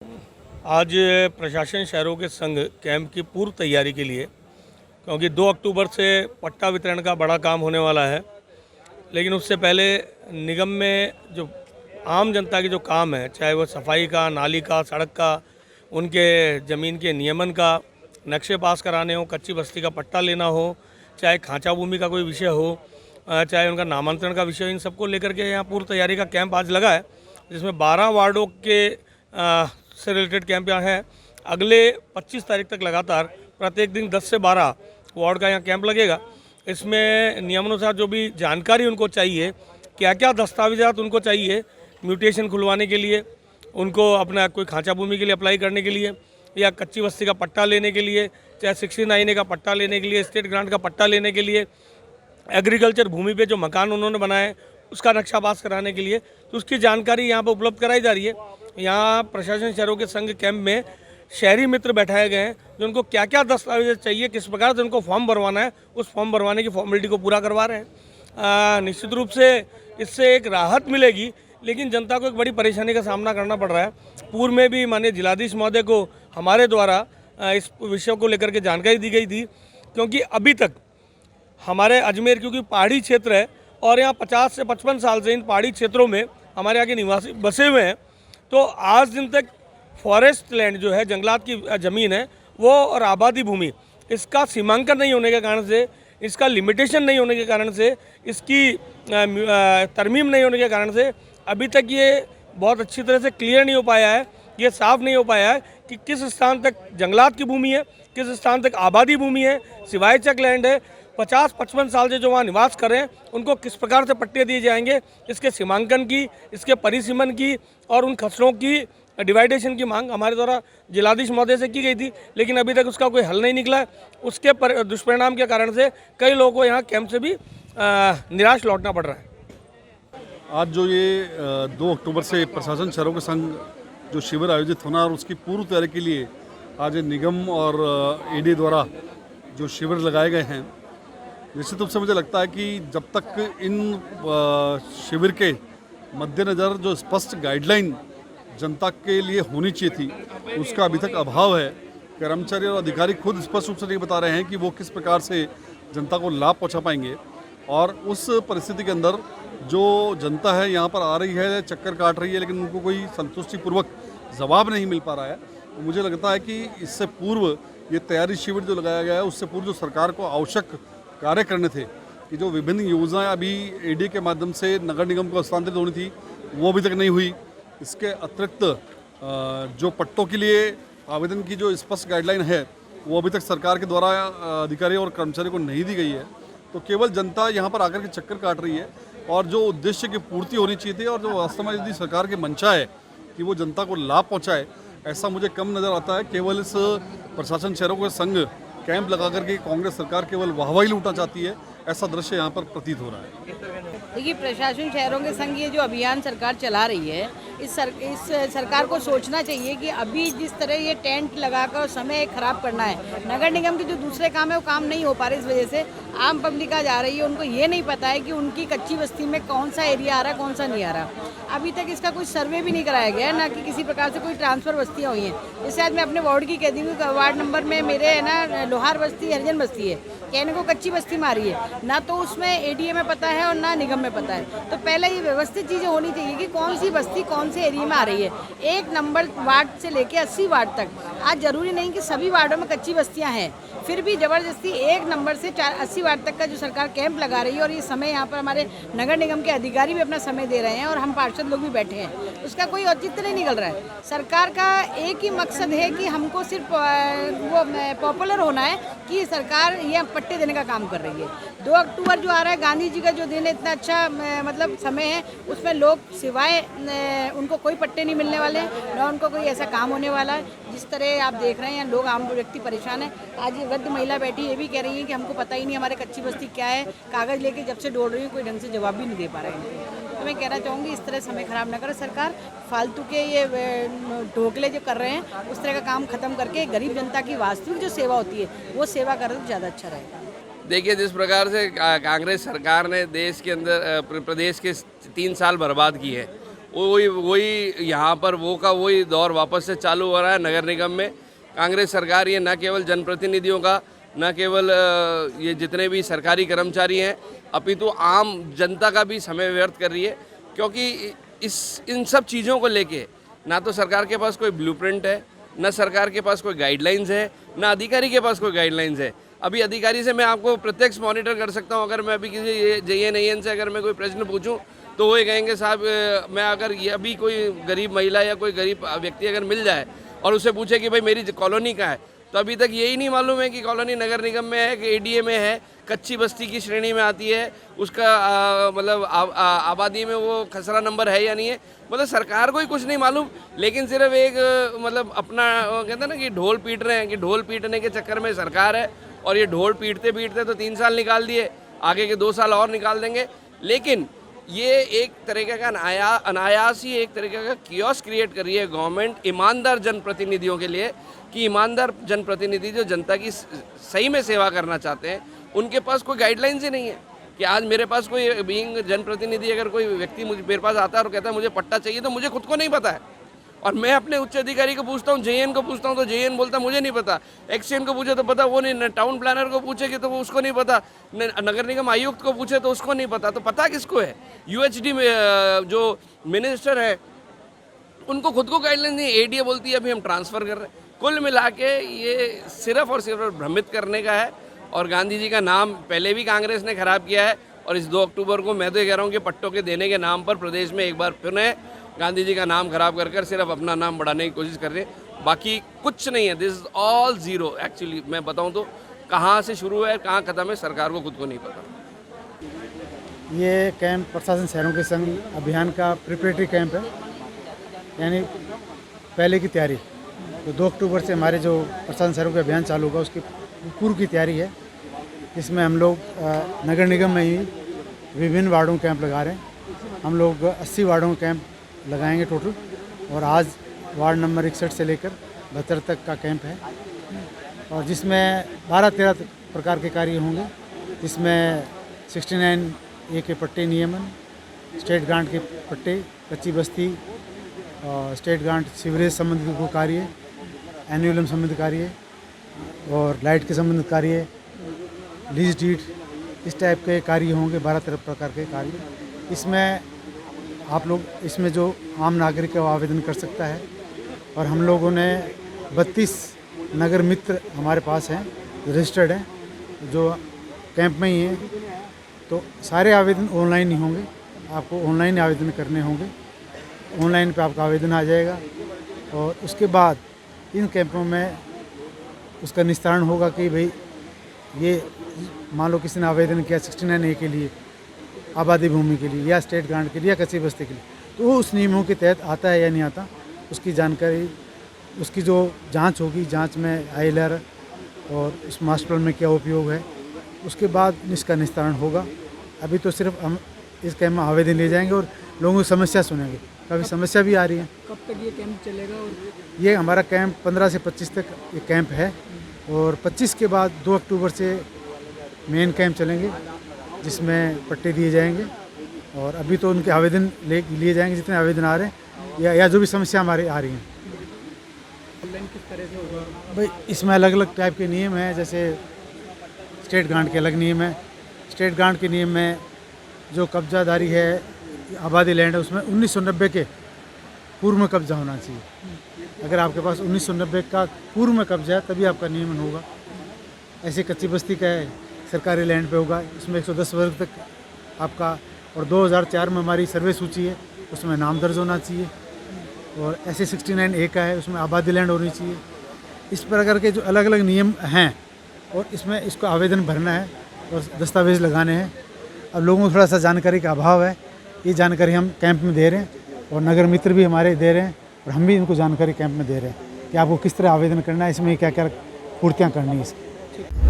आज प्रशासन शहरों के संघ कैंप की पूर्व तैयारी के लिए, क्योंकि 2 अक्टूबर से पट्टा वितरण का बड़ा काम होने वाला है, लेकिन उससे पहले निगम में जो आम जनता के जो काम है, चाहे वो सफाई का, नाली का, सड़क का, उनके ज़मीन के नियमन का, नक्शे पास कराने हो, कच्ची बस्ती का पट्टा लेना हो, चाहे खांचा भूमि का कोई विषय हो, चाहे उनका नामांतरण का विषय हो, इन सबको लेकर के यहाँ पूर्व तैयारी का कैंप आज लगा है, जिसमें 12 वार्डों के से रिलेटेड कैंप यहाँ है। अगले 25 तारीख तक लगातार प्रत्येक दिन 10 से 12 वार्ड का यहाँ कैंप लगेगा। इसमें नियमानुसार जो भी जानकारी उनको चाहिए, क्या क्या दस्तावेजात उनको चाहिए म्यूटेशन खुलवाने के लिए, उनको अपना कोई खांचा भूमि के लिए अप्लाई करने के लिए, या कच्ची बस्ती का पट्टा लेने के लिए, चाहे 69A का पट्टा लेने के लिए, स्टेट ग्रांट का पट्टा लेने के लिए, एग्रीकल्चर भूमि पे जो मकान उन्होंने बनाए उसका नक्शा पास कराने के लिए, तो उसकी जानकारी यहाँ पर उपलब्ध कराई जा रही है। यहाँ प्रशासन शहरों के संघ कैंप में शहरी मित्र बैठाए गए हैं, जो उनको क्या क्या दस्तावेज चाहिए, किस प्रकार से उनको फॉर्म भरवाना है, उस फॉर्म भरवाने की फॉर्मेलिटी को पूरा करवा रहे हैं। निश्चित रूप से इससे एक राहत मिलेगी, लेकिन जनता को एक बड़ी परेशानी का सामना करना पड़ रहा है। पूर्व में भी माननीय जिलाधीश महोदय को हमारे द्वारा इस विषय को लेकर के जानकारी दी गई थी, क्योंकि अभी तक हमारे अजमेर, क्योंकि पहाड़ी क्षेत्र है और यहाँ 50 से 55 साल से इन पहाड़ी क्षेत्रों में हमारे यहाँ के निवासी बसे हुए हैं, तो आज दिन तक फॉरेस्ट लैंड जो है, जंगलात की ज़मीन है वो, और आबादी भूमि, इसका सीमांकन नहीं होने के कारण से, इसका लिमिटेशन नहीं होने के कारण से, इसकी तरमीम नहीं होने के कारण से अभी तक ये बहुत अच्छी तरह से क्लियर नहीं हो पाया है, ये साफ नहीं हो पाया है कि किस स्थान तक जंगलात की भूमि है, किस स्थान तक आबादी भूमि है, सिवाय चक लैंड है। 50-55 साल से जो वहाँ निवास कर रहे हैं उनको किस प्रकार से पट्टे दिए जाएंगे, इसके सीमांकन की, इसके परिसीमन की और उन खसरों की डिवाइडेशन की मांग हमारे द्वारा जिलाधीश महोदय से की गई थी, लेकिन अभी तक उसका कोई हल नहीं निकला। उसके दुष्परिणाम के कारण से कई लोगों को यहाँ कैंप से भी निराश लौटना पड़ रहा है। आज जो ये 2 अक्टूबर से प्रशासन शहरों के संघ जो शिविर आयोजित होना, और उसकी पूर्व तैयारी के लिए आज निगम और ईडी द्वारा जो शिविर लगाए गए हैं, निश्चित रूप से मुझे लगता है कि जब तक इन शिविर के मद्देनज़र जो स्पष्ट गाइडलाइन जनता के लिए होनी चाहिए थी, उसका अभी तक अभाव है। कर्मचारी और अधिकारी खुद स्पष्ट रूप से नहीं बता रहे हैं कि वो किस प्रकार से जनता को लाभ पहुंचा पाएंगे, और उस परिस्थिति के अंदर जो जनता है यहाँ पर आ रही है, चक्कर काट रही है, लेकिन उनको कोई संतुष्टिपूर्वक जवाब नहीं मिल पा रहा है। तो मुझे लगता है कि इससे पूर्व ये तैयारी शिविर जो लगाया गया है, उससे पूर्व जो सरकार को आवश्यक कार्य करने थे, कि जो विभिन्न योजनाएं अभी ईडी के माध्यम से नगर निगम को हस्तांतरित होनी थी, वो अभी तक नहीं हुई। इसके अतिरिक्त जो पट्टों के लिए आवेदन की जो स्पष्ट गाइडलाइन है, वो अभी तक सरकार के द्वारा अधिकारी और कर्मचारी को नहीं दी गई है। तो केवल जनता यहाँ पर आकर के चक्कर काट रही है, और जो उद्देश्य की पूर्ति होनी चाहिए थी, और जो वास्तव में यदि सरकार की मंशा है कि वो जनता को लाभ पहुँचाए, ऐसा मुझे कम नज़र आता है। केवल इस प्रशासन शहरों के संघ कैंप लगा करके कांग्रेस सरकार केवल वाहवाही लूटना चाहती है, ऐसा दृश्य यहाँ पर प्रतीत हो रहा है। देखिए, प्रशासन शहरों के संग ये जो अभियान सरकार चला रही है, इस सरकार को सोचना चाहिए कि अभी जिस तरह ये टेंट लगाकर समय खराब करना है, नगर निगम के जो दूसरे काम है वो काम नहीं हो पा रहे, इस वजह से आम पब्लिक आ जा रही है। उनको ये नहीं पता है कि उनकी कच्ची बस्ती में कौन सा एरिया आ रहा है, कौन सा नहीं आ रहा। अभी तक इसका कोई सर्वे भी नहीं कराया गया है, ना कि किसी प्रकार से कोई ट्रांसफ़र बस्तियाँ हुई हैं। जैसे आज मैं अपने वार्ड की कह दी हूँ, वार्ड नंबर में मेरे है ना लोहार बस्ती, हरिजन बस्ती है, कहने को कच्ची बस्ती मारी है, ना तो उसमें एडीए में पता है और ना निगम में पता है। तो पहले ये व्यवस्थित चीज़ें होनी चाहिए कि कौन सी बस्ती कौन से एरिया में आ रही है। 1 नंबर वार्ड से लेके 80 वार्ड तक, आज जरूरी नहीं कि सभी वार्डों में कच्ची बस्तियां हैं, फिर भी ज़बरदस्ती 1 नंबर से 80 वार्ड तक का जो सरकार कैंप लगा रही है, और ये समय यहाँ पर हमारे नगर निगम के अधिकारी भी अपना समय दे रहे हैं और हम पार्षद लोग भी बैठे हैं, उसका कोई औचित्य नहीं निकल रहा है। सरकार का एक ही मकसद है कि हमको सिर्फ वो पॉपुलर होना है कि सरकार ये पट्टे देने का काम कर रही है। 2 अक्टूबर जो आ रहा है, गांधी जी का जो दिन है, इतना अच्छा मतलब समय है, उसमें लोग सिवाय उनको कोई पट्टे नहीं मिलने वाले हैं, ना उनको कोई ऐसा काम होने वाला है। जिस तरह आप देख रहे हैं, लोग आम व्यक्ति परेशान है। आज ये वृद्ध महिला बैठी, ये भी कह रही है कि हमको पता ही नहीं हमारे कच्ची बस्ती क्या है, कागज़ लेके जब से दौड़ रही हूँ, कोई ढंग से जवाब भी नहीं दे पा रहे हैं। तो मैं कहना चाहूँगी, इस तरह समय खराब ना करे सरकार, फालतू के ये ढोकले जो कर रहे हैं, उस तरह का काम खत्म करके गरीब जनता की वास्तविक जो सेवा होती है, वो सेवा करें तो ज़्यादा अच्छा रहेगा। देखिए, जिस प्रकार से कांग्रेस सरकार ने देश के अंदर प्रदेश के 3 साल बर्बाद किए, वही यहाँ पर वो का वही दौर वापस से चालू हो रहा है। नगर निगम में कांग्रेस सरकार ये न केवल जनप्रतिनिधियों का, न केवल ये जितने भी सरकारी कर्मचारी हैं, अपितु आम जनता का भी समय व्यर्थ कर रही है। क्योंकि इन सब चीज़ों को लेके ना तो सरकार के पास कोई ब्लूप्रिंट है, न सरकार के पास कोई गाइडलाइंस है, न अधिकारी के पास कोई गाइडलाइंस है। अभी अधिकारी से मैं आपको प्रत्यक्ष मॉनिटर कर सकता हूँ। अगर मैं अभी किसी JNIN से अगर मैं कोई प्रश्न पूछूं तो वो ये कहेंगे साहब मैं अगर ये अभी कोई गरीब महिला या कोई गरीब व्यक्ति अगर मिल जाए और उससे पूछे कि भाई मेरी कॉलोनी कहाँ है, तो अभी तक यही नहीं मालूम है कि कॉलोनी नगर निगम में है कि ADA में है, कच्ची बस्ती की श्रेणी में आती है, उसका मतलब आबादी में वो खसरा नंबर है या नहीं है। मतलब सरकार को ही कुछ नहीं मालूम, लेकिन सिर्फ एक मतलब अपना कहते हैं ना कि ढोल पीट रहे हैं, कि ढोल पीटने के चक्कर में सरकार है और ये ढोल पीटते पीटते तो 3 साल निकाल दिए, आगे के 2 साल और निकाल देंगे। लेकिन ये एक तरीके का अनायास ही एक तरीके का कियोस क्रिएट कर रही है गवर्नमेंट ईमानदार जनप्रतिनिधियों के लिए, कि ईमानदार जनप्रतिनिधि जो जनता की सही में सेवा करना चाहते हैं उनके पास कोई गाइडलाइंस ही नहीं है। कि आज मेरे पास कोई बीइंग जनप्रतिनिधि अगर कोई व्यक्ति मेरे पास आता है और कहता है मुझे पट्टा चाहिए, तो मुझे खुद को नहीं पता है। और मैं अपने उच्च अधिकारी को पूछता हूँ, JN को पूछता हूँ तो JN बोलता मुझे नहीं पता, XN को पूछे तो पता वो नहीं, टाउन प्लानर को पूछेगी तो वो उसको नहीं पता, नगर निगम आयुक्त को पूछे तो उसको नहीं पता, तो पता किसको है? UHD में जो मिनिस्टर है उनको खुद को गाइडलाइन नहीं। ADA बोलती है अभी हम ट्रांसफ़र कर रहे हैं। कुल मिला के ये सिर्फ और सिर्फ भ्रमित करने का है। और गांधी जी का नाम पहले भी कांग्रेस ने खराब किया है, और इस 2 अक्टूबर को मैं तो ये कह रहा हूँ कि पट्टों के देने के नाम पर प्रदेश में एक बार पुनः गांधी जी का नाम खराब कर सिर्फ अपना नाम बढ़ाने की कोशिश कर रहे हैं। बाकी कुछ नहीं है, this is all zero. Actually मैं बताऊं तो कहाँ से शुरू है कहाँ ख़त्म है सरकार को खुद को नहीं पता। ये कैंप प्रशासन शहरों के संग अभियान का प्रिपरेटरी कैंप है, यानी पहले की तैयारी। तो 2 अक्टूबर से हमारे जो प्रशासन शहरों का अभियान चालू होगा उसकी पूर्व की तैयारी है। इसमें हम लोग नगर निगम में ही विभिन्न वार्डों में कैंप लगा रहे हैं। हम लोग 80 वार्डों में कैंप लगाएंगे टोटल, और आज वार्ड नंबर 61 से लेकर 72 तक का कैंप है, और जिसमें 12-13 प्रकार के कार्य होंगे, जिसमें 69A के पट्टे नियमन, स्टेट ग्रांट के पट्टे, कच्ची बस्ती, स्टेट ग्रांट सीवरेज संबंधित को कार्य, एनुअलम संबंधित कार्य और लाइट के संबंधित कार्य, लीज डीड, इस टाइप के कार्य होंगे। 12-13 प्रकार के कार्य इसमें आप लोग इसमें जो आम नागरिक है वो आवेदन कर सकता है। और हम लोगों ने 32 नगर मित्र हमारे पास हैं, रजिस्टर्ड हैं, जो कैंप में ही हैं। तो सारे आवेदन ऑनलाइन ही होंगे, आपको ऑनलाइन आवेदन करने होंगे। ऑनलाइन पे आपका आवेदन आ जाएगा, और उसके बाद इन कैंपों में उसका निस्तारण होगा कि भाई ये मान लो किसी ने आवेदन किया 69A के लिए, आबादी भूमि के लिए, या स्टेट ग्रांट के लिए, या कच्ची बस्ती के लिए, तो वो उस नियमों के तहत आता है या नहीं आता, उसकी जानकारी, उसकी जो जांच होगी, जांच में ILR और उस मास्टर प्लान में क्या उपयोग है, उसके बाद इसका निस्तारण होगा। अभी तो सिर्फ हम इस कैंप में आवेदन ले जाएंगे और लोगों की समस्या सुनेंगे। काफ़ी समस्या भी आ रही है। कब तक ये कैंप चलेगा? और ये हमारा कैंप 15 से 25 तक ये कैंप है, और 25 के बाद 2 अक्टूबर से मेन कैंप चलेंगे, जिसमें पट्टे दिए जाएंगे। और अभी तो उनके आवेदन लिए जाएंगे जितने आवेदन आ रहे हैं, या जो भी समस्या हमारे आ रही हैं। ऑनलाइन किस तरह से होगा? भाई इसमें अलग अलग टाइप के नियम हैं, जैसे स्टेट ग्रांट के अलग नियम है। स्टेट ग्रांट के नियम में जो कब्जादारी है, आबादी लैंड है, उसमें 1990 के पूर्व में कब्जा होना चाहिए। अगर आपके पास 1990 का पूर्व में कब्जा है तभी आपका नियमन होगा। ऐसे कच्ची बस्ती का है, सरकारी लैंड पे होगा, इसमें 110 वर्ग तक आपका, और 2004 में हमारी सर्वे सूची है, उसमें नाम दर्ज होना चाहिए। और ऐसे 69A का है, उसमें आबादी लैंड होनी चाहिए। इस प्रकार के जो अलग अलग नियम हैं, और इसमें इसको आवेदन भरना है और दस्तावेज़ लगाने हैं। अब लोगों को थोड़ा सा जानकारी का अभाव है, ये जानकारी हम कैंप में दे रहे हैं, और नगर मित्र भी हमारे दे रहे हैं, और हम भी इनको जानकारी कैंप में दे रहे हैं कि आपको किस तरह आवेदन करना है, इसमें क्या क्या पूर्तियाँ करनी है इसकी।